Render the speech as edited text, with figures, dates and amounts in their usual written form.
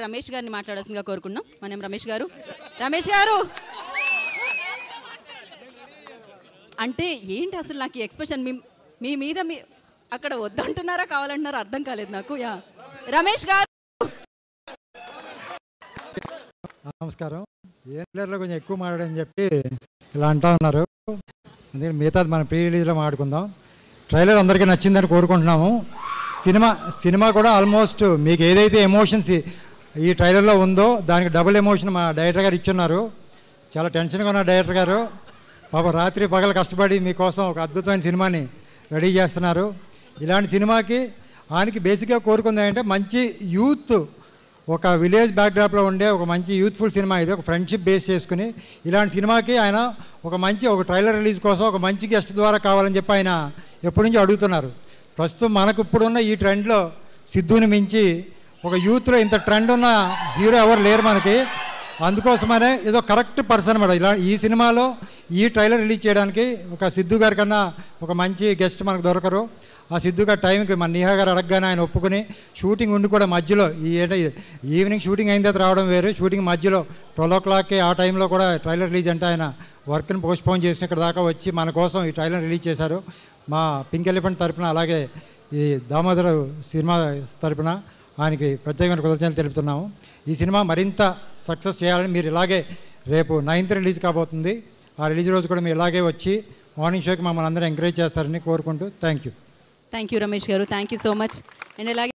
రమేష్ గారిని మాట్లాడాల్సిందిగా కోరుకున్నాం. మనం రమేష్ గారు అంటే ఏంటి అసలు నాకు ఈ ఎక్స్ప్రెషన్ మీ మీద అక్కడ వద్దంటున్నారా కావాలంటున్నారా అర్థం కాలేదు నాకు. యా రమేష్ గారు నమస్కారం. ఏం ప్లేయర్లో కొంచెం ఎక్కువ మాట్లాడని చెప్పి ఇలా అంటా ఉన్నారు. అందుకని మిగతాది మనం ప్రీ రిలీజ్లో మాట్లాడుకుందాం. ట్రైలర్ అందరికీ నచ్చిందని కోరుకుంటున్నాము. సినిమా కూడా ఆల్మోస్ట్ మీకు ఏదైతే ఎమోషన్స్ ఈ ట్రైలర్లో ఉందో దానికి డబుల్ ఎమోషన్ మా డైరెక్టర్ గారు ఇచ్చున్నారు. చాలా టెన్షన్గా ఉన్న డైరెక్టర్ గారు పాప రాత్రి పగలు కష్టపడి మీకోసం ఒక అద్భుతమైన సినిమాని రెడీ చేస్తున్నారు. ఇలాంటి సినిమాకి ఆయనకి బేసిక్గా కోరుకుంది ఏంటంటే మంచి యూత్, ఒక విలేజ్ బ్యాక్డ్రాప్లో ఉండే ఒక మంచి యూత్ఫుల్ సినిమా ఇది. ఒక ఫ్రెండ్షిప్ బేస్ చేసుకుని ఇలాంటి సినిమాకి ఆయన ఒక ట్రైలర్ రిలీజ్ కోసం ఒక మంచి గెస్ట్ ద్వారా కావాలని చెప్పి ఆయన ఎప్పటి నుంచో అడుగుతున్నారు. ప్రస్తుతం మనకు ఇప్పుడున్న ఈ ట్రెండ్లో సిద్ధుని మించి ఒక యూత్లో ఇంత ట్రెండ్ ఉన్న హీరో ఎవరు లేరు మనకి. అందుకోసమనే ఏదో కరెక్ట్ పర్సన్ మేడం ఇలా ఈ సినిమాలో ఈ ట్రైలర్ రిలీజ్ చేయడానికి ఒక సిద్ధు గారి కన్నా ఒక మంచి గెస్ట్ మనకు దొరకరు. ఆ సిద్ధు గారి టైంకి మన నిహా గారు అడగగానే ఆయన ఒప్పుకుని షూటింగ్ ఉండి కూడా మధ్యలో ఈవినింగ్ షూటింగ్ అయిన తర్వాత రావడం వేరు, షూటింగ్ మధ్యలో 12 o'clockకి ఆ టైంలో కూడా ట్రైలర్ రిలీజ్ అంటే ఆయన వర్క్ని పోస్ట్పోన్ చేసిన ఇక్కడ దాకా వచ్చి మన కోసం ఈ ట్రైలర్ రిలీజ్ చేశారు. మా పింక్ ఎలిఫెంట్ తరపున అలాగే ఈ దామోదర సినిమా తరపున ఆయనకి ప్రత్యేకమైన కృతజ్ఞతలు తెలుపుతున్నాము. ఈ సినిమా మరింత సక్సెస్ చేయాలని మీరు ఇలాగే రేపు 9th రిలీజ్ కాబోతుంది. ఆ రిలీజ్ రోజు కూడా మీరు ఇలాగే వచ్చి మార్నింగ్ షోకి మమ్మల్ని అందరూ ఎంకరేజ్ చేస్తారని కోరుకుంటూ థ్యాంక్ యూ రమేష్ గారు. Thank you so much. And అలాగే